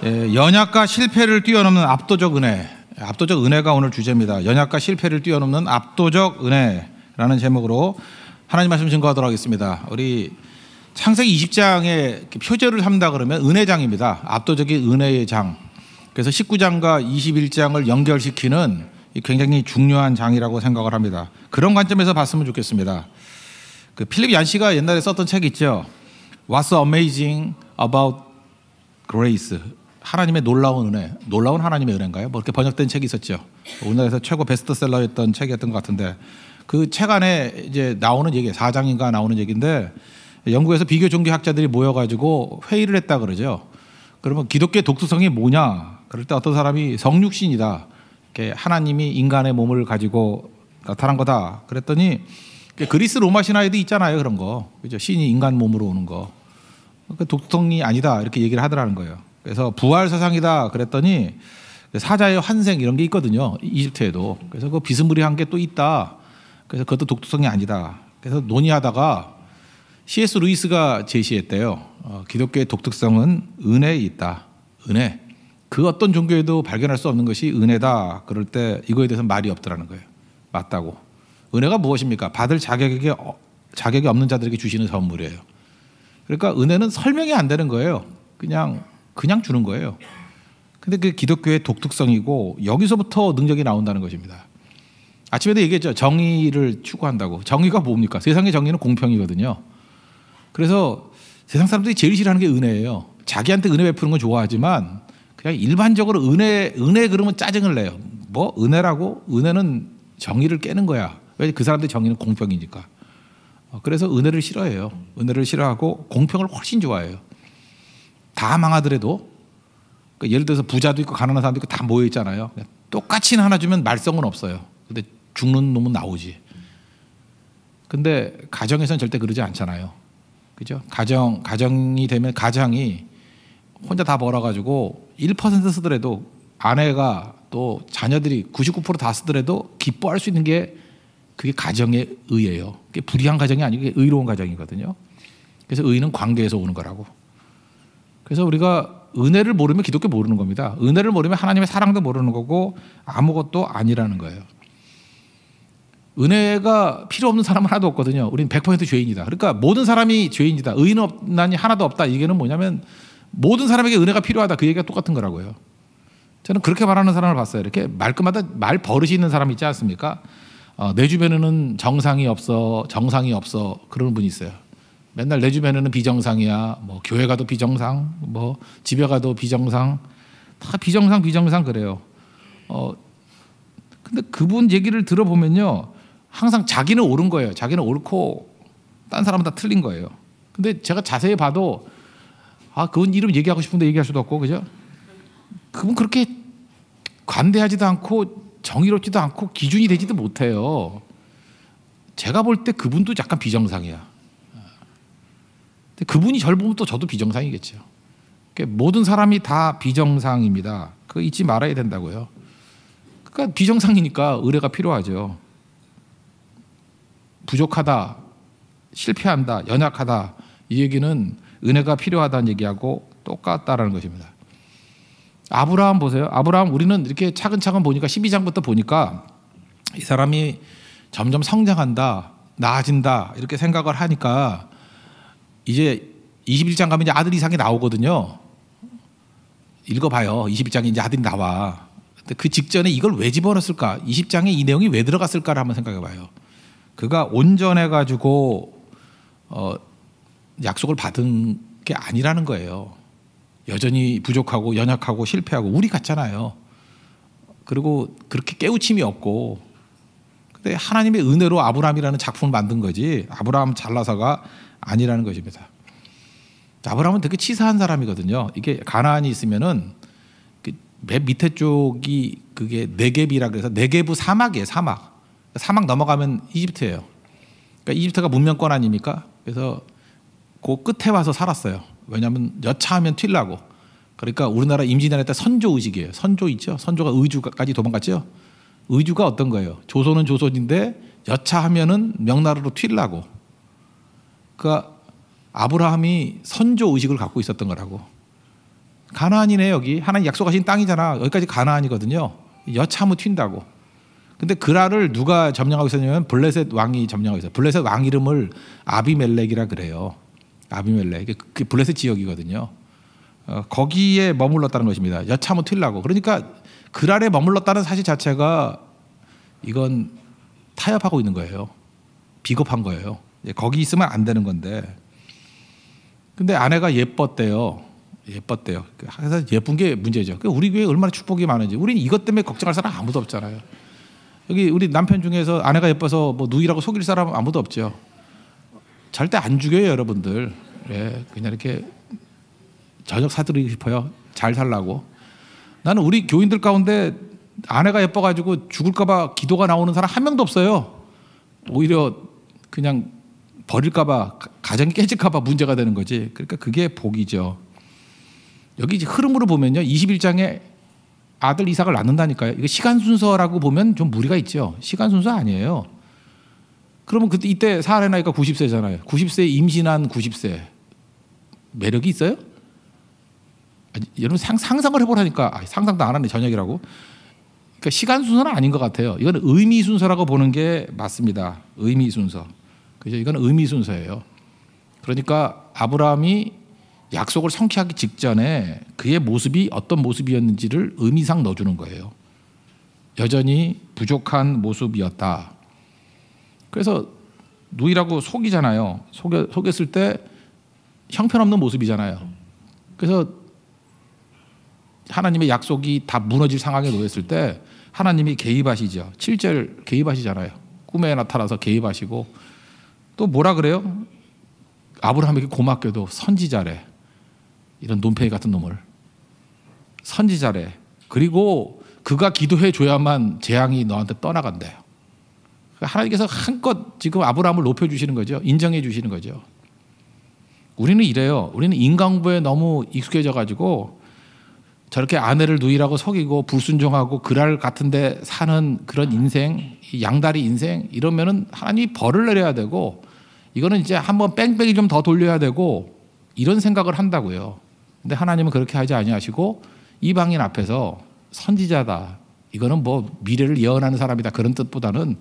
연약과 실패를 뛰어넘는 압도적 은혜. 압도적 은혜가 오늘 주제입니다. 연약과 실패를 뛰어넘는 압도적 은혜라는 제목으로 하나님 말씀 증거하도록 하겠습니다. 우리 창세기 20장의 표제를 삼다 그러면 은혜장입니다. 압도적인 은혜의 장. 그래서 19장과 21장을 연결시키는 굉장히 중요한 장이라고 생각을 합니다. 그런 관점에서 봤으면 좋겠습니다. 그 필립 얀시가 옛날에 썼던 책 있죠. What's amazing about grace? 하나님의 놀라운 은혜. 놀라운 하나님의 은혜인가요? 뭐 이렇게 번역된 책이 있었죠. 우리나라에서 최고 베스트셀러였던 책이었던 것 같은데 그 책 안에 이제 나오는 얘기, 4장인가 나오는 얘기인데 영국에서 비교 종교학자들이 모여가지고 회의를 했다 그러죠. 그러면 기독교의 독특성이 뭐냐? 그럴 때 어떤 사람이 성육신이다. 하나님이 인간의 몸을 가지고 나타난 거다. 그랬더니 그리스 로마 신화에도 있잖아요. 그런 거. 그죠? 신이 인간 몸으로 오는 거. 그 독특성이 아니다. 이렇게 얘기를 하더라는 거예요. 그래서 부활 사상이다. 그랬더니 사자의 환생 이런 게 있거든요. 이집트에도. 그래서 그 비스무리한 게 또 있다. 그래서 그것도 독특성이 아니다. 그래서 논의하다가 C.S. 루이스가 제시했대요. 기독교의 독특성은 은혜에 있다. 은혜. 그 어떤 종교에도 발견할 수 없는 것이 은혜다. 그럴 때 이거에 대해서 말이 없더라는 거예요. 맞다고. 은혜가 무엇입니까? 받을 자격이 없는 자들에게 주시는 선물이에요. 그러니까 은혜는 설명이 안 되는 거예요. 그냥 주는 거예요. 근데 그 기독교의 독특성이고 여기서부터 능력이 나온다는 것입니다. 아침에도 얘기했죠. 정의를 추구한다고. 정의가 뭡니까? 세상의 정의는 공평이거든요. 그래서 세상 사람들이 제일 싫어하는 게 은혜예요. 자기한테 은혜 베푸는 건 좋아하지만 그냥 일반적으로 은혜 그러면 짜증을 내요. 뭐 은혜라고? 은혜는 정의를 깨는 거야. 왜? 그 사람들의 정의는 공평이니까. 그래서 은혜를 싫어해요. 은혜를 싫어하고 공평을 훨씬 좋아해요. 다 망하더라도 그러니까 예를 들어서 부자도 있고 가난한 사람도 있고 다 모여 있잖아요. 똑같이 하나 주면 말썽은 없어요. 근데 죽는 놈은 나오지. 근데 가정에서는 절대 그러지 않잖아요. 그죠? 가정이 되면 가장이 혼자 다 벌어가지고 1% 쓰더라도 아내가 또 자녀들이 99% 다 쓰더라도 기뻐할 수 있는 게 그게 가정의 의예요. 그게 불의한 가정이 아니고 의로운 가정이거든요. 그래서 의는 관계에서 오는 거라고. 그래서 우리가 은혜를 모르면 기독교 모르는 겁니다. 은혜를 모르면 하나님의 사랑도 모르는 거고 아무것도 아니라는 거예요. 은혜가 필요 없는 사람은 하나도 없거든요. 우리는 100% 죄인이다. 그러니까 모든 사람이 죄인이다. 의인 없나니 하나도 없다. 이게는 뭐냐면 모든 사람에게 은혜가 필요하다. 그 얘기가 똑같은 거라고요. 저는 그렇게 말하는 사람을 봤어요. 이렇게 말끝마다 말 버릇이 있는 사람 있지 않습니까? 내 주변에는 정상이 없어, 정상이 없어 그러는 분이 있어요. 맨날 내 주변에는 비정상이야. 뭐 교회 가도 비정상, 뭐 집에 가도 비정상, 다 비정상 그래요. 근데 그분 얘기를 들어보면요, 항상 자기는 옳은 거예요. 자기는 옳고 딴 사람은 다 틀린 거예요. 근데 제가 자세히 봐도 그분 이름 얘기하고 싶은데 얘기할 수도 없고, 그죠? 그분 그렇게 관대하지도 않고 정의롭지도 않고 기준이 되지도 못해요. 제가 볼 때 그분도 약간 비정상이야. 근데 그분이 저를 보면 또 저도 비정상이겠죠. 그러니까 모든 사람이 다 비정상입니다. 그거 잊지 말아야 된다고요. 그러니까 비정상이니까 의뢰가 필요하죠. 부족하다, 실패한다, 연약하다 이 얘기는 은혜가 필요하다는 얘기하고 똑같다라는 것입니다. 아브라함 보세요. 아브라함 우리는 이렇게 차근차근 보니까 12장부터 보니까 이 사람이 점점 성장한다, 나아진다 이렇게 생각을 하니까 이제 21장 가면 이제 아들 이삭이 나오거든요. 읽어봐요. 21장에 이제 아들이 나와. 근데 그 직전에 이걸 왜 집어넣었을까? 20장에 이 내용이 왜 들어갔을까를 한번 생각해봐요. 그가 온전해가지고 약속을 받은 게 아니라는 거예요. 여전히 부족하고 연약하고 실패하고 우리 같잖아요. 그리고 그렇게 깨우침이 없고 근데 하나님의 은혜로 아브라함이라는 작품을 만든 거지 아브라함 잘나서가 아니라는 것입니다. 아브라함은 되게 치사한 사람이거든요. 이게 가나안이 있으면은 맨 밑에 쪽이 그게 네겝이라 그래서 네겝이 사막이에요. 사막 넘어가면 이집트예요. 그러니까 이집트가 문명권 아닙니까? 그래서 그 끝에 와서 살았어요. 왜냐하면 여차하면 튀려고. 그러니까 우리나라 임진왜란 때 선조 의식이에요. 선조 있죠. 선조가 의주까지 도망갔죠. 의주가 어떤 거예요? 조선은 조선인데 여차하면은 명나라로 튀려고. 그러니까 아브라함이 선조 의식을 갖고 있었던 거라고. 가나안이네 여기. 하나님 약속하신 땅이잖아. 여기까지 가나안이거든요. 여차하면 튄다고. 근데 그라를 누가 점령하고 있었냐면 블레셋 왕이 점령하고 있어요. 블레셋 왕 이름을 아비멜렉이라 그래요. 아비멜렉. 그 블레셋 지역이거든요. 거기에 머물렀다는 것입니다. 여차하면 튀려고. 그러니까 그랄에 머물렀다는 사실 자체가 이건 타협하고 있는 거예요. 비겁한 거예요. 거기 있으면 안 되는 건데. 근데 아내가 예뻤대요. 그래서 예쁜 게 문제죠. 우리 교회 얼마나 축복이 많은지. 우리는 이것 때문에 걱정할 사람 아무도 없잖아요. 여기 우리 남편 중에서 아내가 예뻐서 뭐 누이라고 속일 사람 아무도 없죠. 절대 안 죽여요, 여러분들. 예, 그냥 이렇게 저녁 사드리고 싶어요. 잘 살라고. 나는 우리 교인들 가운데 아내가 예뻐가지고 죽을까봐 기도가 나오는 사람 한 명도 없어요. 오히려 그냥 버릴까봐, 가정이 깨질까봐 문제가 되는 거지. 그러니까 그게 복이죠. 여기 흐름으로 보면요, 21장에 아들 이삭을 낳는다니까요. 이거 시간 순서라고 보면 좀 무리가 있죠. 시간 순서 아니에요. 그러면 그때 이때 사라의 나이가 90세잖아요. 90세 임신한 90세 매력이 있어요? 여러분 상상을 해보라니까. 상상도 안 하네, 저녁이라고. 그러니까 시간 순서는 아닌 것 같아요. 이건 의미 순서라고 보는 게 맞습니다. 의미 순서. 그죠? 이건 의미 순서예요. 그러니까 아브라함이 약속을 성취하기 직전에 그의 모습이 어떤 모습이었는지를 의미상 넣어주는 거예요. 여전히 부족한 모습이었다. 그래서 누이라고 속이잖아요. 속였을 때 형편없는 모습이잖아요. 그래서 하나님의 약속이 다 무너질 상황에 놓였을 때 하나님이 개입하시죠. 7절 개입하시잖아요. 꿈에 나타나서 개입하시고 또 뭐라 그래요? 아브라함에게 고맙게도 선지자래. 이런 논팽이 같은 놈을. 선지자래. 그리고 그가 기도해 줘야만 재앙이 너한테 떠나간대요. 하나님께서 한껏 지금 아브라함을 높여주시는 거죠. 인정해 주시는 거죠. 우리는 이래요. 우리는 인간부에 너무 익숙해져 가지고 저렇게 아내를 누이라고 속이고 불순종하고 그랄 같은데 사는 그런 인생, 양다리 인생 이러면은 하나님이 벌을 내려야 되고 이거는 이제 한번 뺑뺑이 좀 더 돌려야 되고 이런 생각을 한다고요. 근데 하나님은 그렇게 하지 아니하시고 이방인 앞에서 선지자다. 이거는 뭐 미래를 예언하는 사람이다. 그런 뜻보다는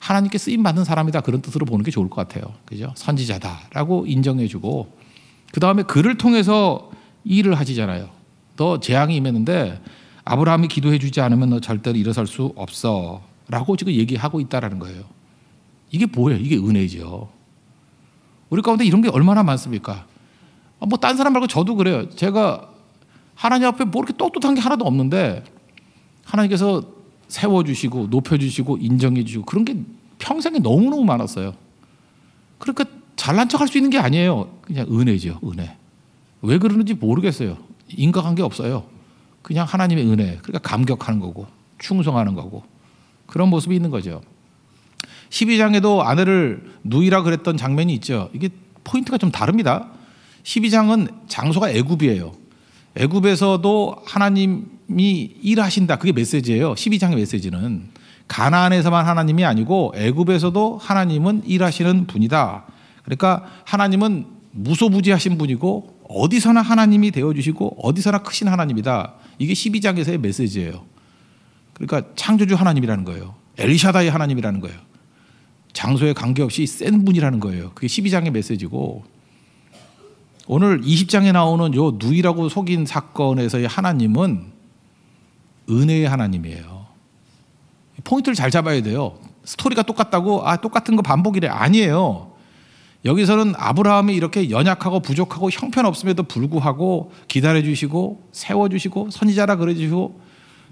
하나님께 쓰임 받는 사람이다. 그런 뜻으로 보는 게 좋을 것 같아요. 그죠? 선지자다라고 인정해주고 그 다음에 그를 통해서 일을 하시잖아요. 너 재앙이 임했는데 아브라함이 기도해 주지 않으면 너 절대로 일어설 수 없어 라고 지금 얘기하고 있다라는 거예요. 이게 뭐예요? 이게 은혜죠. 우리 가운데 이런 게 얼마나 많습니까? 뭐 딴 사람 말고 저도 그래요. 제가 하나님 앞에 뭐 이렇게 떳떳한 게 하나도 없는데 하나님께서 세워주시고 높여주시고 인정해주시고 그런 게 평생에 너무너무 많았어요. 그러니까 잘난 척할 수 있는 게 아니에요. 그냥 은혜죠. 은혜. 왜 그러는지 모르겠어요. 인과관계 없어요. 그냥 하나님의 은혜. 그러니까 감격하는 거고 충성하는 거고 그런 모습이 있는 거죠. 12장에도 아내를 누이라 그랬던 장면이 있죠. 이게 포인트가 좀 다릅니다. 12장은 장소가 애굽이에요. 애굽에서도 하나님이 일하신다. 그게 메시지예요. 12장의 메시지는 가나안에서만 하나님이 아니고 애굽에서도 하나님은 일하시는 분이다. 그러니까 하나님은 무소부지하신 분이고 어디서나 하나님이 되어주시고 어디서나 크신 하나님이다. 이게 12장에서의 메시지예요. 그러니까 창조주 하나님이라는 거예요. 엘샤다이 하나님이라는 거예요. 장소에 관계없이 센 분이라는 거예요. 그게 12장의 메시지고 오늘 20장에 나오는 요 누이라고 속인 사건에서의 하나님은 은혜의 하나님이에요. 포인트를 잘 잡아야 돼요. 스토리가 똑같다고 똑같은 거 반복이래. 아니에요. 여기서는 아브라함이 이렇게 연약하고 부족하고 형편없음에도 불구하고 기다려주시고 세워주시고 선지자라 그래주시고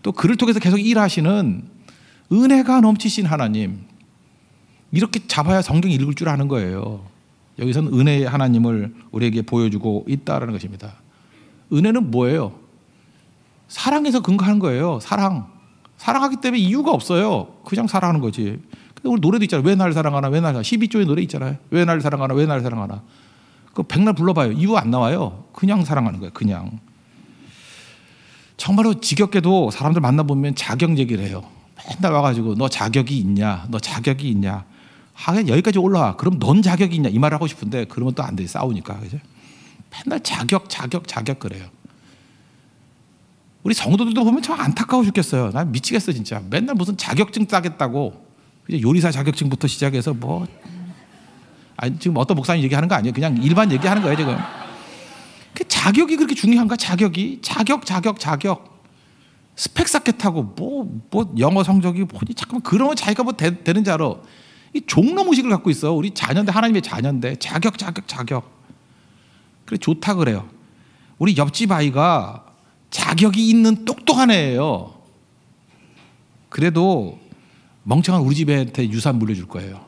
또 그를 통해서 계속 일하시는 은혜가 넘치신 하나님, 이렇게 잡아야 성경 읽을 줄 아는 거예요. 여기서는 은혜의 하나님을 우리에게 보여주고 있다는 것입니다. 은혜는 뭐예요? 사랑에서 근거하는 거예요. 사랑하기 때문에 이유가 없어요. 그냥 사랑하는 거지. 근데 우리 노래도 있잖아요. 왜 날 사랑하나, 왜 날 사랑하나. 12조의 노래 있잖아요. 왜 날 사랑하나, 왜 날 사랑하나. 그 백날 불러봐요. 이유 안 나와요. 그냥 사랑하는 거예요. 그냥. 정말로 지겹게도 사람들 만나보면 자격 얘기를 해요. 맨날 와가지고 너 자격이 있냐, 너 자격이 있냐. 하긴 여기까지 올라와. 그럼 넌 자격이 있냐 이 말을 하고 싶은데 그러면 또 안 돼. 싸우니까. 그죠? 맨날 자격 그래요. 우리 성도들도 보면 참 안타까워 죽겠어요. 난 미치겠어 진짜. 맨날 무슨 자격증 따겠다고 요리사 자격증부터 시작해서 뭐 아니, 지금 어떤 목사님 얘기하는 거 아니에요. 그냥 일반 얘기하는 거예요 지금. 그 자격이 그렇게 중요한가? 자격이 자격 스펙 쌓겠다고 뭐 영어 성적이 뭐니 잠깐만 그러면 자기가 뭐 되는 줄 알아. 이 종로 무식을 갖고 있어. 우리 자녀인데 하나님의 자녀인데 자격 그래 좋다 그래요. 우리 옆집 아이가 자격이 있는 똑똑한 애예요. 그래도 멍청한 우리 집 애한테 유산 물려줄 거예요.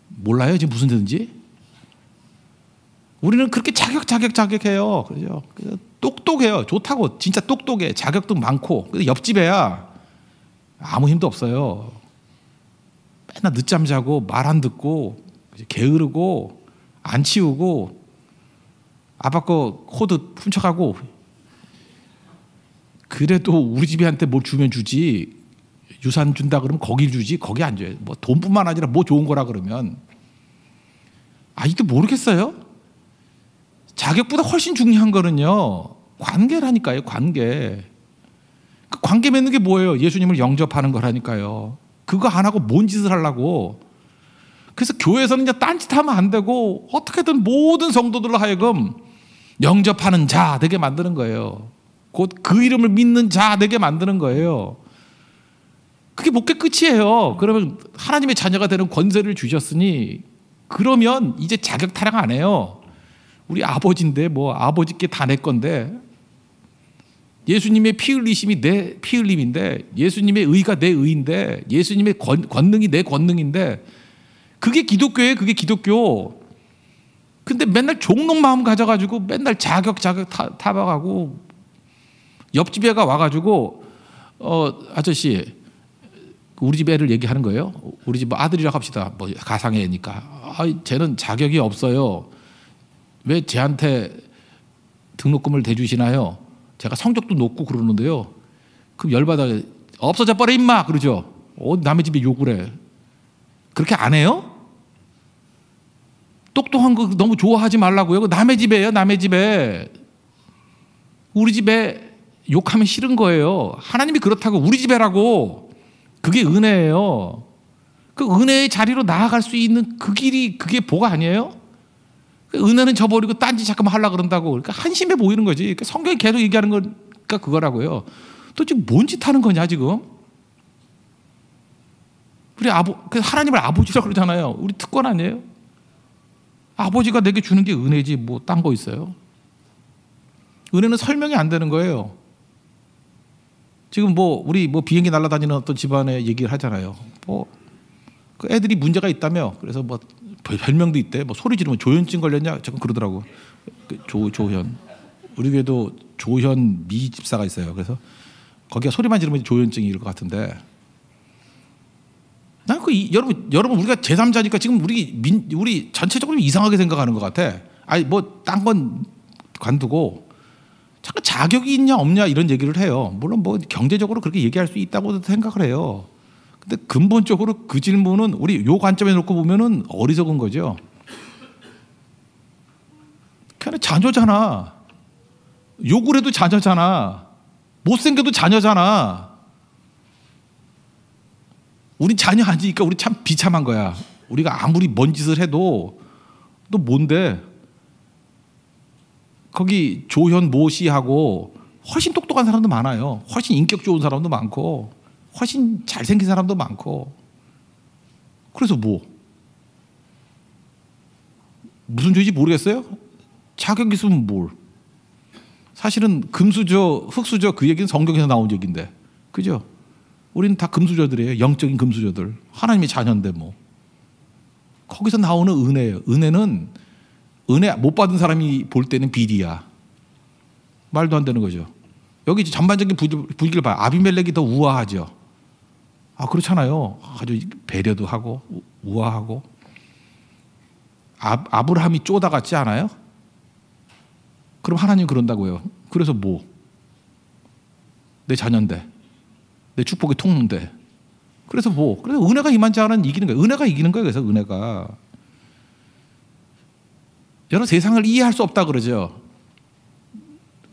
몰라요 지금 무슨 뜻인지? 우리는 그렇게 자격해요. 그죠? 똑똑해요. 좋다고 진짜 똑똑해. 자격도 많고. 근데 옆집 애야 아무 힘도 없어요. 맨날 늦잠 자고 말 안 듣고 게으르고 안 치우고 아빠 거 코드 훔쳐가고. 그래도 우리 집애한테 뭘 주면 주지. 유산 준다 그러면 거길 주지. 거기 안 줘요. 뭐 돈뿐만 아니라 뭐 좋은 거라 그러면 아직도 모르겠어요. 자격보다 훨씬 중요한 거는요 관계라니까요. 관계. 그 관계 맺는 게 뭐예요? 예수님을 영접하는 거라니까요. 그거 안 하고 뭔 짓을 하려고. 그래서 교회에서는 이제 딴짓하면 안 되고 어떻게든 모든 성도들로 하여금 영접하는 자 되게 만드는 거예요. 곧 그 이름을 믿는 자 되게 만드는 거예요. 그게 목회 끝이에요. 그러면 하나님의 자녀가 되는 권세를 주셨으니 그러면 이제 자격 타령 안 해요. 우리 아버지인데 뭐 아버지께 다 내 건데 예수님의 피 흘리심이 내 피 흘림인데 예수님의 의가 내 의인데 예수님의 권능이 내 권능인데 그게 기독교예요. 그게 기독교. 근데 맨날 종놈 마음 가져가지고 맨날 자격 타박하고 옆집 애가 와가지고 아저씨 우리 집 애를 얘기하는 거예요. 우리 집 아들이라고 합시다. 뭐 가상의 애니까. 쟤는 자격이 없어요. 왜 쟤한테 등록금을 대주시나요? 제가 성적도 높고 그러는데요. 그럼 열받아. 없어져 버려 임마 그러죠. 남의 집에 욕을 해. 그렇게 안 해요? 똑똑한 거 너무 좋아하지 말라고요. 남의 집에요. 남의 집에. 우리 집에 욕하면 싫은 거예요. 하나님이 그렇다고 우리 집에라고. 그게 은혜예요. 그 은혜의 자리로 나아갈 수 있는 그 길이 그게 복 아니에요? 은혜는 저버리고 딴짓 잠깐만 하려고 그런다고. 그러니까 한심해 보이는 거지. 그러니까 성경이 계속 얘기하는 거니까 그거라고요. 또 지금 뭔 짓 하는 거냐 지금? 우리 하나님을 아버지라고 그러잖아요. 우리 특권 아니에요? 아버지가 내게 주는 게 은혜지 뭐 딴 거 있어요? 은혜는 설명이 안 되는 거예요. 지금 우리 비행기 날아다니는 어떤 집안의 얘기를 하잖아요. 그 애들이 문제가 있다며. 그래서 별명도 있대. 소리 지르면 조현증 걸렸냐? 잠깐 그러더라고. 조현. 우리 교회도 조현 미 집사가 있어요. 그래서 거기가 소리만 지르면 조현증일 것 같은데. 난 여러분 우리가 제3자니까 지금 우리 전체적으로 이상하게 생각하는 것 같아. 아니 딴 건 관두고. 잠깐 자격이 있냐 없냐 이런 얘기를 해요. 물론 경제적으로 그렇게 얘기할 수 있다고 생각을 해요. 근데 근본적으로 그 질문은 우리 요 관점에 놓고 보면은 어리석은 거죠. 그냥 자녀잖아. 욕을 해도 자녀잖아. 못생겨도 자녀잖아. 우린 자녀 아니니까 우리 참 비참한 거야. 우리가 아무리 뭔 짓을 해도 너 뭔데? 거기 조현 모 씨하고 훨씬 똑똑한 사람도 많아요. 훨씬 인격 좋은 사람도 많고 훨씬 잘생긴 사람도 많고. 그래서 무슨 죄인지 모르겠어요? 자격 있으면 뭘. 사실은 금수저 흙수저 그 얘기는 성경에서 나온 얘기인데 그죠? 우리는 다 금수저들이에요. 영적인 금수저들. 하나님의 자녀인데 거기서 나오는 은혜예요. 은혜는 은혜 못 받은 사람이 볼 때는 비리야. 말도 안 되는 거죠. 여기 전반적인 분위기를 봐요. 아비멜렉이 더 우아하죠. 그렇잖아요. 아주 배려도 하고 우아하고. 아브라함이 쪼다 같지 않아요? 그럼 하나님 그런다고요. 그래서 내 자녀인데 내 축복의 통로인데 그래서 그래서 은혜가 임한지 않은 이기는 거예요. 은혜가 이기는 거예요. 그래서 은혜가. 여러분 세상을 이해할 수 없다 그러죠.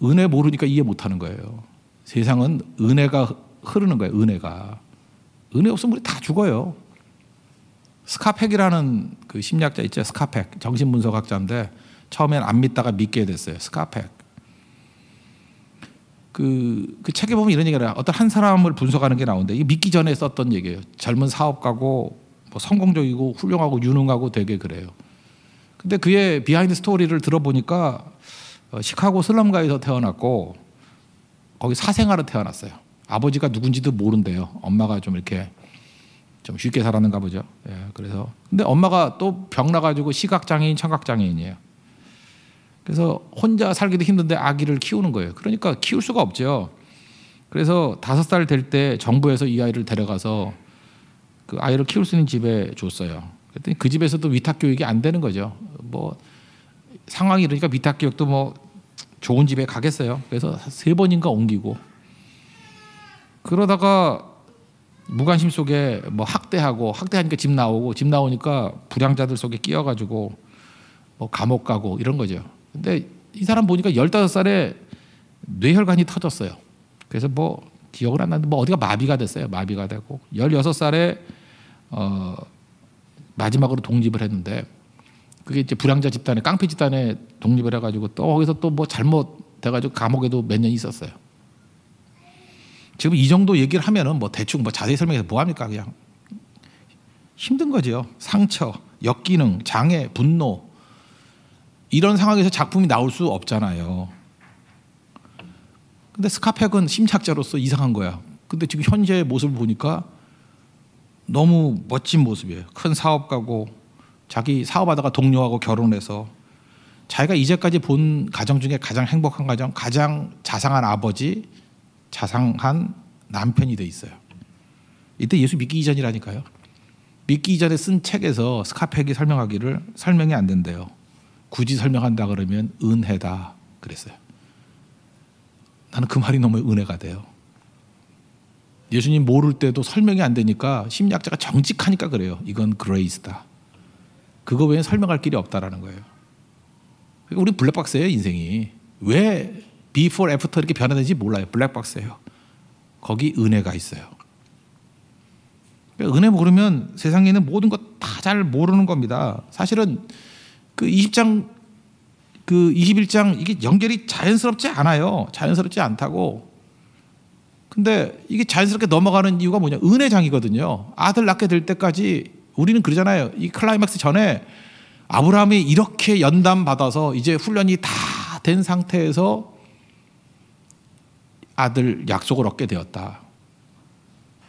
은혜 모르니까 이해 못하는 거예요. 세상은 은혜가 흐르는 거예요. 은혜 없으면 우리 다 죽어요. 스카펙이라는 그 심리학자 있죠. 스카펙 정신분석학자인데 처음엔 안 믿다가 믿게 됐어요. 스카펙. 그 책에 보면 이런 얘기를 해요. 어떤 한 사람을 분석하는 게 나오는데 이게 믿기 전에 썼던 얘기예요. 젊은 사업가고 뭐 성공적이고 훌륭하고 유능하고 되게 그래요. 근데 그의 비하인드 스토리를 들어보니까 시카고 슬럼가에서 태어났고 거기 사생아로 태어났어요. 아버지가 누군지도 모른대요. 엄마가 좀 이렇게 좀 쉽게 살았는가 보죠. 예, 그래서 근데 엄마가 또 병 나가지고 시각장애인, 청각장애인이에요. 그래서 혼자 살기도 힘든데 아기를 키우는 거예요. 그러니까 키울 수가 없죠. 그래서 5살 될 때 정부에서 이 아이를 데려가서 그 아이를 키울 수 있는 집에 줬어요. 그랬더니 그 집에서도 위탁 교육이 안 되는 거죠. 뭐 상황이 이러니까 위탁 교육도 뭐 좋은 집에 가겠어요. 그래서 3번인가 옮기고 그러다가 무관심 속에 뭐 학대하니까 집 나오니까 불량자들 속에 끼어가지고 뭐 감옥 가고 이런 거죠. 근데 이 사람 보니까 15살에 뇌혈관이 터졌어요. 그래서 뭐 기억을 안 나는데 뭐 어디가 마비가 됐어요. 마비가 되고 16살에 마지막으로 독립을 했는데 그게 이제 불량자 집단에 깡패 집단에 독립을 해가지고 또 거기서 또 뭐 잘못돼가지고 감옥에도 몇 년 있었어요. 지금 이 정도 얘기를 하면은 뭐 대충 뭐 자세히 설명해서 뭐 합니까? 그냥 힘든 거죠. 상처, 역기능, 장애, 분노 이런 상황에서 작품이 나올 수 없잖아요. 근데 스카펙은 심리학자로서 이상한 거야. 근데 지금 현재의 모습을 보니까 너무 멋진 모습이에요. 큰 사업가고 자기 사업하다가 동료하고 결혼해서 자기가 이제까지 본 가정 중에 가장 행복한 가정, 가장 자상한 아버지, 자상한 남편이 돼 있어요. 이때 예수 믿기 이전이라니까요. 믿기 이전에 쓴 책에서 스카펙이 설명하기를 설명이 안 된대요. 굳이 설명한다 그러면 은혜다 그랬어요. 나는 그 말이 너무 은혜가 돼요. 예수님 모를 때도 설명이 안 되니까 심리학자가 정직하니까 그래요. 이건 그레이스다. 그거 외에 설명할 길이 없다라는 거예요. 그러니까 우리 블랙박스예요. 인생이. 왜 before, after 이렇게 변화되는지 몰라요. 블랙박스예요. 거기 은혜가 있어요. 그러니까 은혜 모르면 세상에 있는 모든 것 다 잘 모르는 겁니다. 사실은 그 21장 이게 연결이 자연스럽지 않아요. 자연스럽지 않다고. 근데 이게 자연스럽게 넘어가는 이유가 뭐냐? 은혜장이거든요. 아들 낳게 될 때까지 우리는 그러잖아요. 이 클라이맥스 전에 아브라함이 이렇게 연단 받아서 이제 훈련이 다 된 상태에서 아들 약속을 얻게 되었다.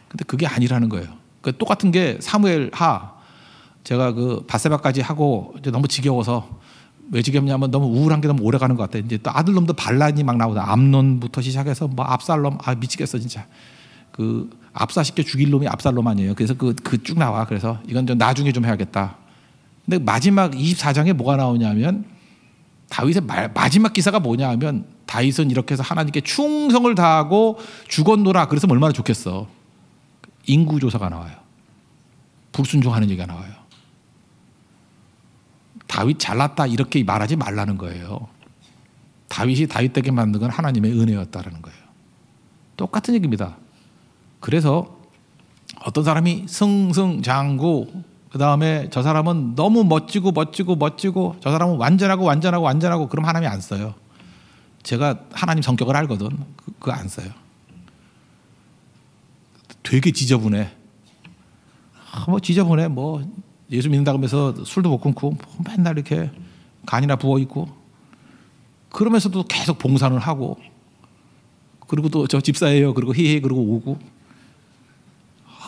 근데 그게 아니라는 거예요. 그 똑같은 게 사무엘 제가 그 바세바까지 하고 이제 너무 지겨워서 왜 지겹냐면 너무 우울한 게 너무 오래 가는 것 같아. 이제 또 아들놈도 반란이 막 나오다. 암논부터 시작해서 뭐 압살롬 미치겠어 진짜. 그 압사시켜 죽일 놈이 압살롬 아니에요. 그래서 그 쭉 나와. 그래서 이건 좀 나중에 좀 해야겠다. 근데 마지막 24장에 뭐가 나오냐면 다윗의 마지막 기사가 뭐냐 하면 다윗은 이렇게 해서 하나님께 충성을 다하고 죽었노라. 그래서 얼마나 좋겠어. 인구조사가 나와요. 불순종하는 얘기가 나와요. 다윗 잘났다 이렇게 말하지 말라는 거예요. 다윗이 다윗 되게 만든 건 하나님의 은혜였다라는 거예요. 똑같은 얘기입니다. 그래서 어떤 사람이 승승장구 그 다음에 저 사람은 너무 멋지고 저 사람은 완전하고 그럼 하나님이 안 써요. 제가 하나님 성격을 알거든. 그거 안 써요. 되게 지저분해. 지저분해. 뭐 예수 믿는다고 하면서 술도 못 끊고 맨날 이렇게 간이나 부어 있고 그러면서도 계속 봉사를 하고 그리고 또 저 집사예요. 그리고 히히 그러고 오고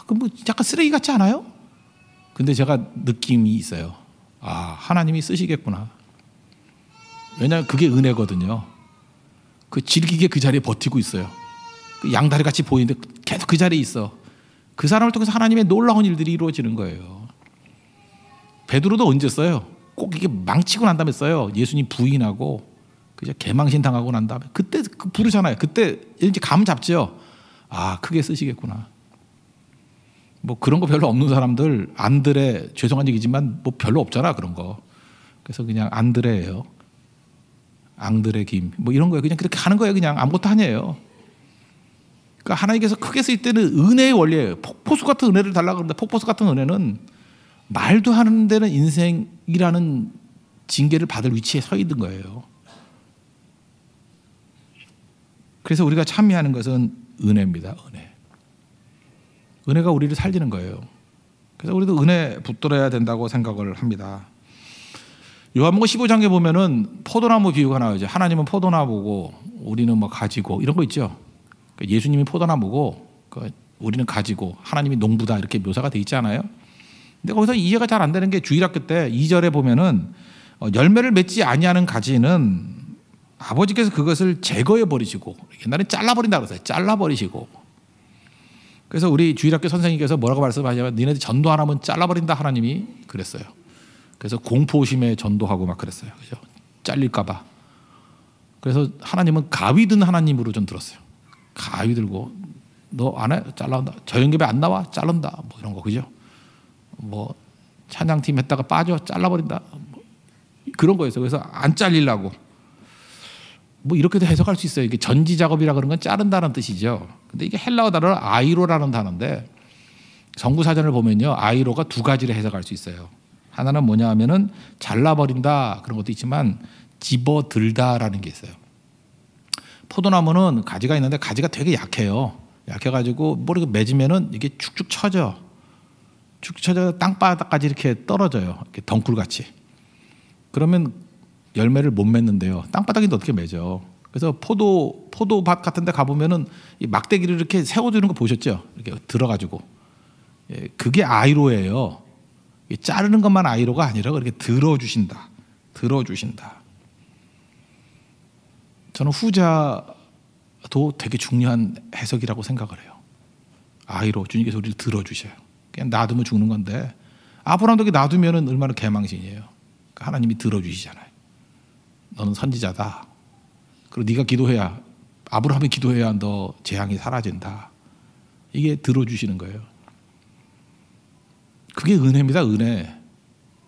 그럼 뭐 약간 쓰레기 같지 않아요? 근데 제가 느낌이 있어요. 하나님이 쓰시겠구나. 왜냐하면 그게 은혜거든요. 그 질기게 그 자리에 버티고 있어요. 그 양다리 같이 보이는데 계속 그 자리에 있어. 그 사람을 통해서 하나님의 놀라운 일들이 이루어지는 거예요. 베드로도 언제 써요? 꼭 이게 망치고 난 다음에 써요. 예수님 부인하고 그저 개망신 당하고 난 다음에 그때 부르잖아요. 그때 이제 감 잡죠. 크게 쓰시겠구나. 뭐 그런 거 별로 없는 사람들 안드레 죄송한 얘기지만 뭐 별로 없잖아 그런 거. 그래서 그냥 안드레예요. 앙들의 김, 뭐 이런 거예요. 그냥 그렇게 하는 거예요. 그냥 아무것도 아니에요. 그러니까 하나님께서 크게 쓸 때는 은혜의 원리예요. 폭포수 같은 은혜를 달라고 그러는데 폭포수 같은 은혜는 말도 하는 데는 인생이라는 징계를 받을 위치에 서 있는 거예요. 그래서 우리가 참여하는 것은 은혜입니다. 은혜. 은혜가 우리를 살리는 거예요. 그래서 우리도 은혜 붙들어야 된다고 생각을 합니다. 요한복음 15장에 보면은 포도나무 비유가 나오죠. 하나님은 포도나무고 우리는 뭐 가지고 이런 거 있죠. 예수님이 포도나무고 우리는 가지고 하나님이 농부다 이렇게 묘사가 돼 있잖아요. 근데 거기서 이해가 잘 안 되는 게 주일학교 때 2절에 보면은 열매를 맺지 아니하는 가지는 아버지께서 그것을 제거해 버리시고, 옛날엔 잘라버린다 그랬어요. 잘라버리시고. 그래서 우리 주일학교 선생님께서 뭐라고 말씀하냐면 니네들 전도 안 하면 잘라버린다 하나님이 그랬어요. 그래서 공포심에 전도하고 막 그랬어요. 그죠? 잘릴까 봐. 그래서 하나님은 가위 든 하나님으로 좀 들었어요. 가위 들고 너 안 해? 잘라온다. 저녁예배 안 나와? 자른다. 뭐 이런 거. 그죠? 뭐 찬양팀 했다가 빠져? 잘라버린다. 뭐 그런 거였어요. 그래서 안 잘리려고. 뭐 이렇게도 해석할 수 있어요. 이게 전지 작업이라 그런 건 자른다는 뜻이죠. 근데 이게 헬라어 단어로 아이로라는 단어인데 정구 사전을 보면요. 아이로가 두 가지로 해석할 수 있어요. 하나는 뭐냐 하면은 잘라버린다 그런 것도 있지만 집어들다라는 게 있어요. 포도나무는 가지가 있는데 가지가 되게 약해요. 약해가지고 뭐 이렇게 맺으면은 이게 축축 처져. 축축 처져 땅바닥까지 이렇게 떨어져요. 이렇게 덩굴같이. 그러면 열매를 못 맺는데요. 땅바닥인데 어떻게 맺어? 그래서 포도밭 같은데 가보면은 이 막대기를 이렇게 세워주는 거 보셨죠? 이렇게 들어가지고. 예, 그게 아이로예요. 자르는 것만 아이로가 아니라 그렇게 들어주신다. 들어주신다. 저는 후자도 되게 중요한 해석이라고 생각을 해요. 아이로 주님께서 우리를 들어주셔요. 그냥 놔두면 죽는 건데 아브라함도 놔두면 얼마나 개망신이에요. 하나님이 들어주시잖아요. 너는 선지자다. 그리고 네가 기도해야 아브라함이 기도해야 너 재앙이 사라진다. 이게 들어주시는 거예요. 그게 은혜입니다. 은혜.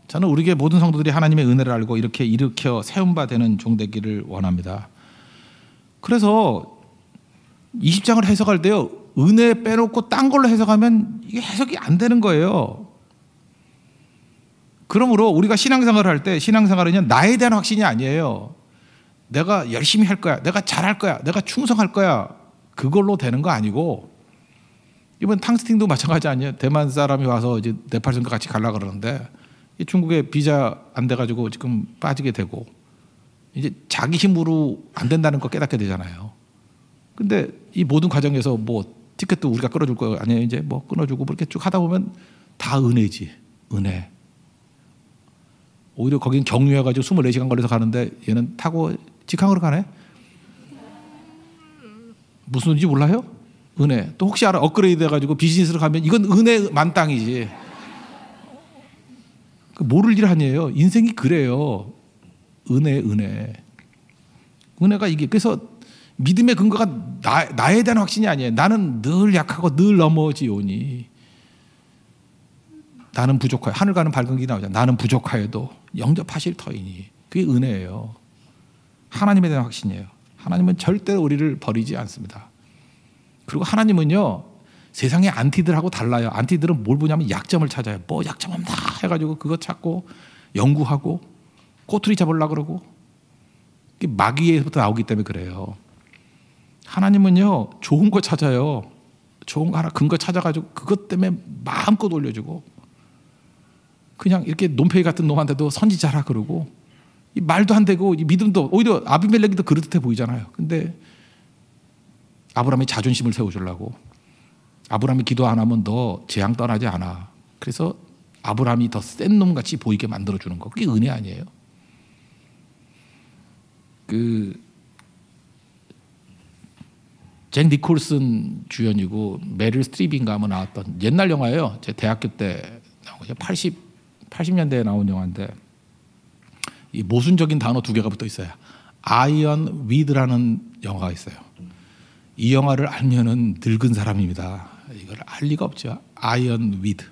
저는 우리에게 모든 성도들이 하나님의 은혜를 알고 이렇게 일으켜 세운 바 되는 종 되기를 원합니다. 그래서 20장을 해석할 때요. 은혜 빼놓고 딴 걸로 해석하면 이게 해석이 안 되는 거예요. 그러므로 우리가 신앙생활을 할 때 신앙생활은 나에 대한 확신이 아니에요. 내가 열심히 할 거야. 내가 잘할 거야. 내가 충성할 거야. 그걸로 되는 거 아니고 이번 탕스팅도 마찬가지 아니에요. 대만 사람이 와서 이제 네팔선교 같이 가려고 그러는데 중국에 비자 안 돼가지고 지금 빠지게 되고 이제 자기 힘으로 안 된다는 거 깨닫게 되잖아요. 근데 이 모든 과정에서 뭐 티켓도 우리가 끊어줄 거 아니에요. 이제 뭐 끊어주고 그렇게 쭉 하다 보면 다 은혜지. 은혜. 오히려 거긴 경유해가지고 24시간 걸려서 가는데 얘는 타고 직항으로 가네? 무슨 은혜인지 몰라요? 은혜. 또 혹시 알아? 업그레이드 해가지고 비즈니스로 가면 이건 은혜 만땅이지. 모를 일 아니에요. 인생이 그래요. 은혜. 은혜가 이게 그래서 믿음의 근거가 나에 대한 확신이 아니에요. 나는 늘 약하고 늘 넘어지오니 나는 부족하여 하늘 가는 밝은 길이 나오잖아. 나는 부족하여도 영접하실 터이니 그게 은혜예요. 하나님에 대한 확신이에요. 하나님은 절대로 우리를 버리지 않습니다. 그리고 하나님은요 세상의 안티들하고 달라요. 안티들은 뭘 보냐면 약점을 찾아요. 뭐 약점 없나 해가지고 그거 찾고 연구하고 꼬투리 잡으려고 그러고 마귀에서부터 나오기 때문에 그래요. 하나님은요 좋은 거 찾아요. 좋은 거 하나 근거 찾아가지고 그것 때문에 마음껏 올려주고 그냥 이렇게 논팽이 같은 놈한테도 선지자라 그러고 이 말도 안 되고 이 믿음도 오히려 아비멜렉이 더 그릇해 보이잖아요. 근데 아브라함이 자존심을 세워주려고 아브라함이 기도 안 하면 너 재앙 떠나지 않아. 그래서 아브라함이 더 센 놈같이 보이게 만들어주는 거. 그게 은혜 아니에요? 잭 니콜슨 주연이고 메릴 스트립인가 하면 나왔던 옛날 영화예요. 제 대학교 때 나온 거죠. 80년대에 나온 영화인데 이 모순적인 단어 두 개가 붙어 있어요. 아이언 위드라는 영화가 있어요. 이 영화를 알면은 늙은 사람입니다. 이걸 알 리가 없죠. 아이언 위드.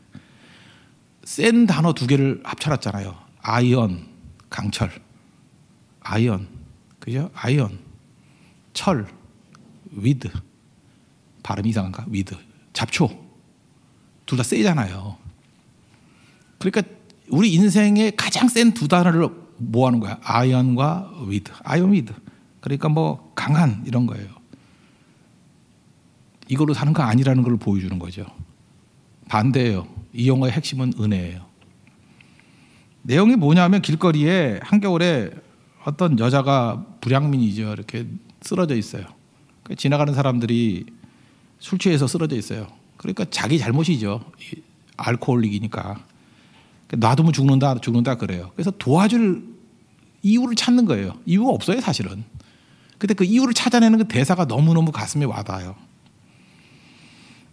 센 단어 두 개를 합쳐놨잖아요. 아이언 강철. 아이언 그죠? 아이언, 철, 위드. 발음이 이상한가? 위드. 잡초. 둘 다 세잖아요. 그러니까 우리 인생의 가장 센 두 단어를 모아놓은 거야. 아이언과 위드. 아이언 위드. 그러니까 뭐 강한 이런 거예요. 이걸로 사는 거 아니라는 걸 보여주는 거죠. 반대예요. 이 영화의 핵심은 은혜예요. 내용이 뭐냐면 길거리에 한겨울에 어떤 여자가 불량민이죠. 이렇게 쓰러져 있어요. 지나가는 사람들이 술 취해서 쓰러져 있어요. 그러니까 자기 잘못이죠. 알코올릭이니까. 놔두면 죽는다 그래요. 그래서 도와줄 이유를 찾는 거예요. 이유가 없어요, 사실은. 근데 그 이유를 찾아내는 그 대사가 너무너무 가슴에 와닿아요.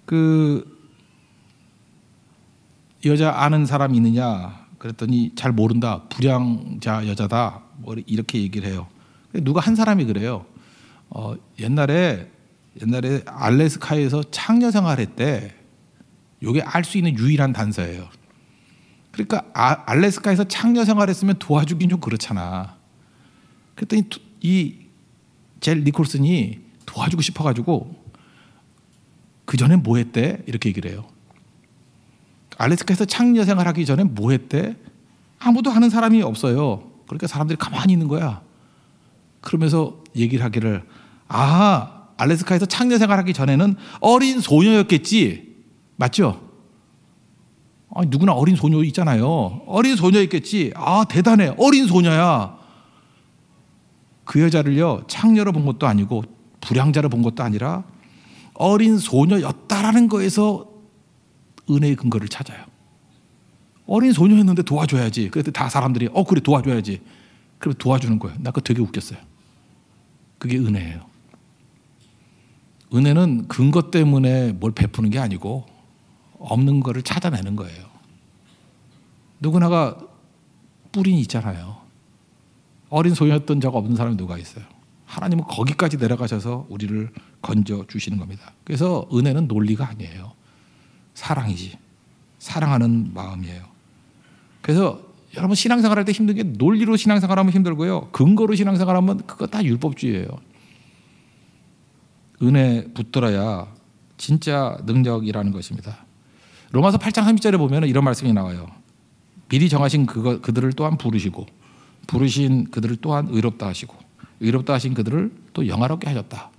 그 여자 아는 사람 있느냐 그랬더니 잘 모른다. 불량자 여자다. 뭐 이렇게 얘기를 해요. 누가 한 사람이 그래요. 옛날에 알래스카에서 창녀 생활했대. 이게 알 수 있는 유일한 단서예요. 그러니까 알래스카에서 창녀 생활했으면 도와주긴 좀 그렇잖아. 그랬더니 이 젤 니콜슨이 도와주고 싶어가지고 그 전에 뭐 했대? 이렇게 얘기를 해요. 알래스카에서 창녀 생활하기 전에 뭐 했대? 아무도 하는 사람이 없어요. 그러니까 사람들이 가만히 있는 거야. 그러면서 얘기를 하기를 알래스카에서 창녀 생활하기 전에는 어린 소녀였겠지. 맞죠? 누구나 어린 소녀 있잖아요. 어린 소녀였겠지. 대단해. 어린 소녀야. 그 여자를요 창녀로 본 것도 아니고 불량자로 본 것도 아니라 어린 소녀였다라는 거에서 은혜의 근거를 찾아요. 어린 소녀였는데 도와줘야지. 그래서 다 사람들이 그래 도와줘야지. 그럼 도와주는 거예요. 나 그거 되게 웃겼어요. 그게 은혜예요. 은혜는 근거 때문에 뭘 베푸는 게 아니고 없는 거를 찾아내는 거예요. 누구나가 뿌린이 있잖아요. 어린 소녀였던 적 없는 사람이 누가 있어요. 하나님은 거기까지 내려가셔서 우리를 건져 주시는 겁니다. 그래서 은혜는 논리가 아니에요. 사랑이지. 사랑하는 마음이에요. 그래서 여러분 신앙생활할 때 힘든 게 논리로 신앙생활하면 힘들고요. 근거로 신앙생활하면 그거 다 율법주의예요. 은혜 붙들어야 진짜 능력이라는 것입니다. 로마서 8장 30절에 보면 이런 말씀이 나와요. 미리 정하신 그들을 또한 부르시고 부르신 그들을 또한 의롭다 하시고 의롭다 하신 그들을 또 영화롭게 하셨다.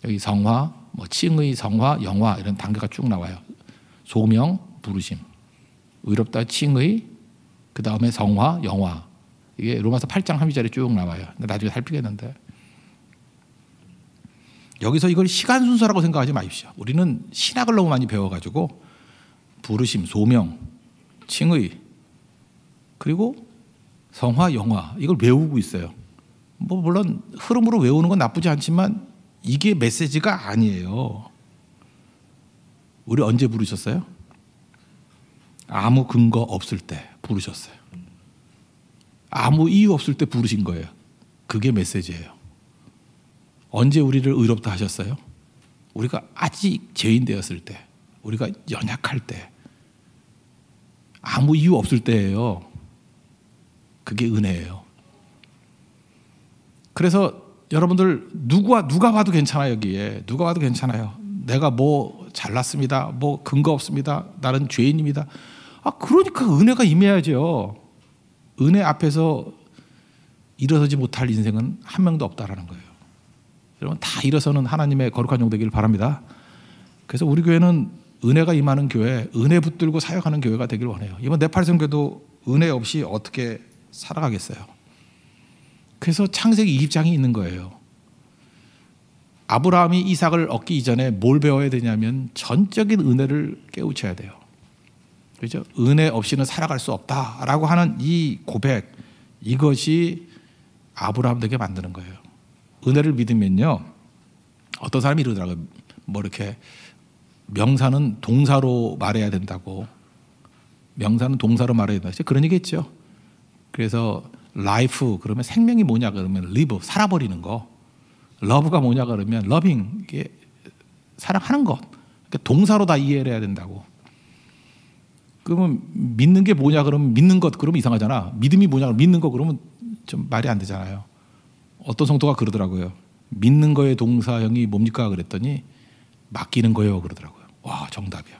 여기 성화, 칭의, 성화, 영화 이런 단계가 쭉 나와요. 소명, 부르심, 의롭다, 칭의, 그 다음에 성화, 영화. 이게 로마서 8장 30절에 쭉 나와요. 나중에 살피겠는데 여기서 이걸 시간 순서라고 생각하지 마십시오. 우리는 신학을 너무 많이 배워가지고 부르심, 소명, 칭의 그리고 성화, 영화 이걸 외우고 있어요. 물론 흐름으로 외우는 건 나쁘지 않지만 이게 메시지가 아니에요. 우리 언제 부르셨어요? 아무 근거 없을 때 부르셨어요. 아무 이유 없을 때 부르신 거예요. 그게 메시지예요. 언제 우리를 의롭다 하셨어요? 우리가 아직 죄인 되었을 때, 우리가 연약할 때, 아무 이유 없을 때예요. 그게 은혜예요. 그래서 여러분들 누가 봐도 괜찮아요. 여기에 누가 봐도 괜찮아요. 내가 뭐 잘났습니다. 뭐 근거 없습니다. 나는 죄인입니다. 그러니까 은혜가 임해야죠. 은혜 앞에서 일어서지 못할 인생은 한 명도 없다라는 거예요. 여러분 다 일어서는 하나님의 거룩한 종 되기를 바랍니다. 그래서 우리 교회는 은혜가 임하는 교회, 은혜 붙들고 사역하는 교회가 되길 원해요. 이번 네팔 선교도 은혜 없이 어떻게 살아가겠어요. 그래서 창세기 20장이 있는 거예요. 아브라함이 이삭을 얻기 이전에 뭘 배워야 되냐면 전적인 은혜를 깨우쳐야 돼요. 그렇죠? 은혜 없이는 살아갈 수 없다라고 하는 이 고백, 이것이 아브라함 되게 만드는 거예요. 은혜를 믿으면요, 어떤 사람이 이러더라고요. 이렇게 명사는 동사로 말해야 된다고. 명사는 동사로 말해야 된다. 그런 얘기했죠. 그래서 life 그러면 생명이 뭐냐 그러면 live 살아버리는 거. love가 뭐냐 그러면 loving 이게 사랑하는 것. 그러니까 동사로 다 이해를 해야 된다고. 그러면 믿는 게 뭐냐 그러면 믿는 것 그러면 이상하잖아. 믿음이 뭐냐 그러면 믿는 거 그러면 좀 말이 안 되잖아요. 어떤 성도가 그러더라고요. 믿는 거의 동사형이 뭡니까? 그랬더니 맡기는 거예요. 그러더라고요. 와, 정답이야.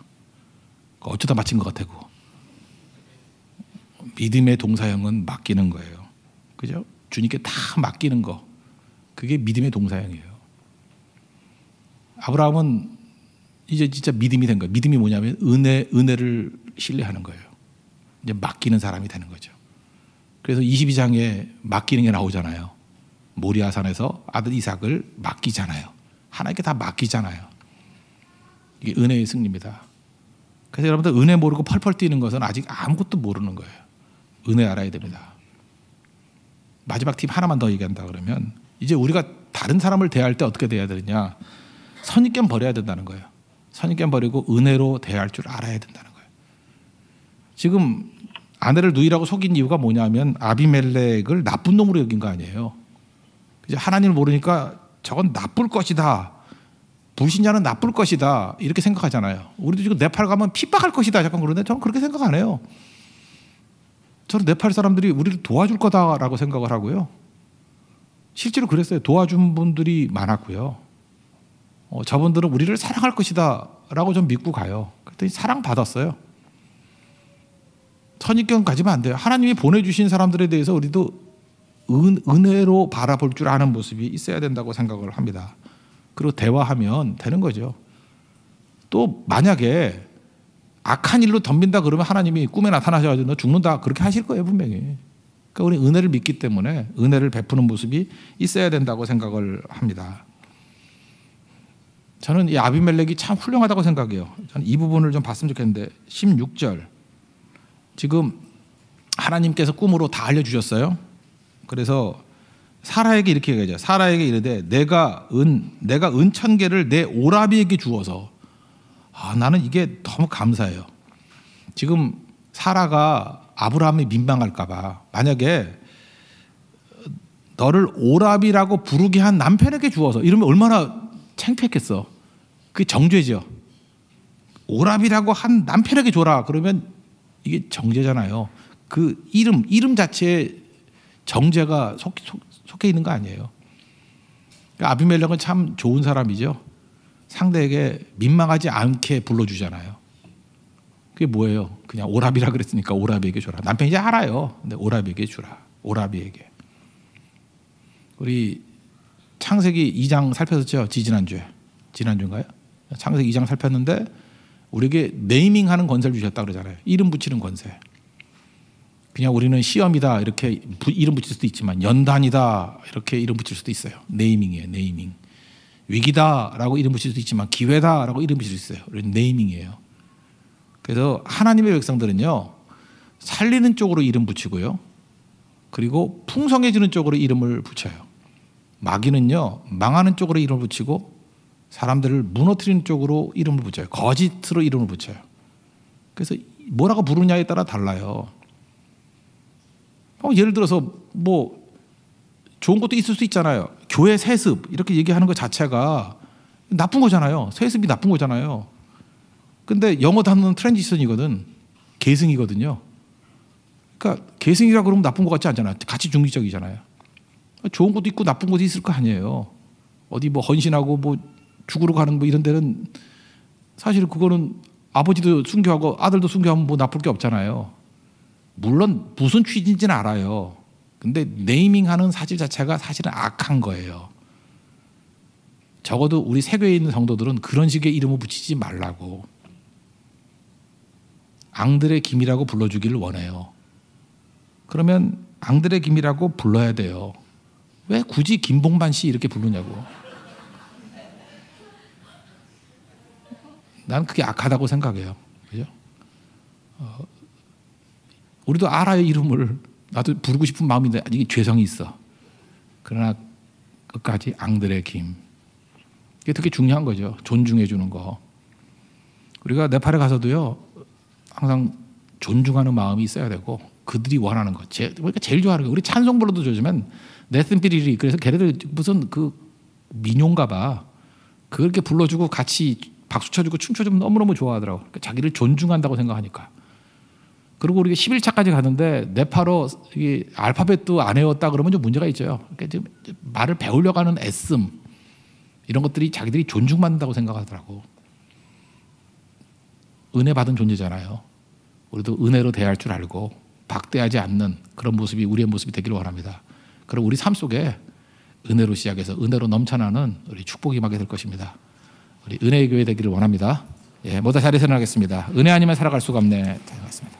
어쩌다 맞힌 것 같아. 그거. 믿음의 동사형은 맡기는 거예요. 그죠? 주님께 다 맡기는 거. 그게 믿음의 동사형이에요. 아브라함은 이제 진짜 믿음이 된 거예요. 믿음이 뭐냐면 은혜를 신뢰하는 거예요. 이제 맡기는 사람이 되는 거죠. 그래서 22장에 맡기는 게 나오잖아요. 모리아산에서 아들 이삭을 맡기잖아요. 하나님께 다 맡기잖아요. 이게 은혜의 승리입니다. 그래서 여러분들 은혜 모르고 펄펄 뛰는 것은 아직 아무것도 모르는 거예요. 은혜 알아야 됩니다. 마지막 팁 하나만 더 얘기한다 그러면 이제 우리가 다른 사람을 대할 때 어떻게 대해야 되느냐. 선입견 버려야 된다는 거예요. 선입견 버리고 은혜로 대할 줄 알아야 된다는 거예요. 지금 아내를 누이라고 속인 이유가 뭐냐면 아비멜렉을 나쁜 놈으로 여긴 거 아니에요. 하나님을 모르니까 저건 나쁠 것이다. 불신자는 나쁠 것이다. 이렇게 생각하잖아요. 우리도 지금 네팔 가면 핍박할 것이다. 약간 그러는데 저는 그렇게 생각 안 해요. 저는 네팔 사람들이 우리를 도와줄 거다라고 생각을 하고요. 실제로 그랬어요. 도와준 분들이 많았고요. 저분들은 우리를 사랑할 것이다 라고 좀 믿고 가요. 그랬더니 사랑받았어요. 선입견 가지면 안 돼요. 하나님이 보내주신 사람들에 대해서 우리도 은혜로 바라볼 줄 아는 모습이 있어야 된다고 생각을 합니다. 그리고 대화하면 되는 거죠. 또 만약에 악한 일로 덤빈다 그러면 하나님이 꿈에 나타나셔가지고 너 죽는다 그렇게 하실 거예요 분명히. 그러니까 우리 은혜를 믿기 때문에 은혜를 베푸는 모습이 있어야 된다고 생각을 합니다. 저는 이 아비멜렉이 참 훌륭하다고 생각해요. 저는 이 부분을 좀 봤으면 좋겠는데 16절 지금 하나님께서 꿈으로 다 알려주셨어요. 그래서 사라에게 이렇게 얘기하죠. 사라에게 이르되 내가 은 1000개를 내 오라비에게 주어서 나는 이게 너무 감사해요. 지금 사라가 아브라함이 민망할까 봐 만약에 너를 오라비라고 부르게 한 남편에게 주어서 이러면 얼마나 창피했겠어. 그게 정죄죠. 오라비라고 한 남편에게 줘라 그러면 이게 정죄잖아요. 그 이름 자체에 정죄가 속해 있는 거 아니에요. 그러니까 아비멜렉은 참 좋은 사람이죠. 상대에게 민망하지 않게 불러주잖아요. 그게 뭐예요? 그냥 오라비라 그랬으니까 오라비에게 줘라. 남편이 이제 알아요. 근데 오라비에게 주라. 오라비에게. 우리 창세기 2장 살폈었죠. 지난주인가요? 창세기 2장 살폈는데 우리에게 네이밍하는 권세를 주셨다 그러잖아요. 이름 붙이는 권세. 그냥 우리는 시험이다 이렇게 이름 붙일 수도 있지만 연단이다 이렇게 이름 붙일 수도 있어요. 네이밍이에요. 네이밍. 위기다라고 이름 붙일 수도 있지만 기회다라고 이름 붙일 수 있어요. 네이밍이에요. 그래서 하나님의 백성들은요. 살리는 쪽으로 이름 붙이고요. 그리고 풍성해지는 쪽으로 이름을 붙여요. 마귀는요. 망하는 쪽으로 이름을 붙이고 사람들을 무너뜨리는 쪽으로 이름을 붙여요. 거짓으로 이름을 붙여요. 그래서 뭐라고 부르냐에 따라 달라요. 예를 들어서 뭐 좋은 것도 있을 수 있잖아요. 교회 세습 이렇게 얘기하는 것 자체가 나쁜 거잖아요. 세습이 나쁜 거잖아요. 근데 영어 단어는 트랜지션이거든. 계승이거든요. 그러니까 계승이라 그러면 나쁜 것 같지 않잖아요. 가치 중립적이잖아요. 좋은 것도 있고 나쁜 것도 있을 거 아니에요. 어디 뭐 헌신하고 뭐 죽으러 가는 뭐 이런 데는 사실 그거는 아버지도 순교하고 아들도 순교하면 뭐 나쁠 게 없잖아요. 물론 무슨 취지인지는 알아요. 근데 네이밍하는 사실 자체가 사실은 악한 거예요. 적어도 우리 세계에 있는 성도들은 그런 식의 이름을 붙이지 말라고. 앙드레 김이라고 불러주기를 원해요. 그러면 앙드레 김이라고 불러야 돼요. 왜 굳이 김봉반 씨 이렇게 부르냐고. 난 그게 악하다고 생각해요. 그죠? 우리도 알아요 이름을. 나도 부르고 싶은 마음인데 이게 죄성이 있어. 그러나 끝까지 앙드레 김. 이게 되게 중요한 거죠. 존중해 주는 거. 우리가 네팔에 가서도요. 항상 존중하는 마음이 있어야 되고 그들이 원하는 것. 그러니까 제일 좋아하는 거. 우리 찬송 불러도 좋지만 네슨피리리 그래서 걔네들 무슨 그 민요인가 봐. 그렇게 불러주고 같이 박수 쳐주고 춤춰주면 너무너무 좋아하더라고. 그러니까 자기를 존중한다고 생각하니까. 그리고 우리가 11차까지 가는데 네파로 이 알파벳도 안 외웠다 그러면 좀 문제가 있죠. 그러니까 지금 말을 배우려고 하는 애씀 이런 것들이 자기들이 존중받는다고 생각하더라고. 은혜 받은 존재잖아요. 우리도 은혜로 대할 줄 알고 박대하지 않는 그런 모습이 우리의 모습이 되기를 원합니다. 그럼 우리 삶 속에 은혜로 시작해서 은혜로 넘쳐나는 우리 축복이 임하게 될 것입니다. 우리 은혜의 교회 되기를 원합니다. 예, 모두 자리에서 일어나겠습니다. 은혜 아니면 살아갈 수가 없네. 잘 봤습니다.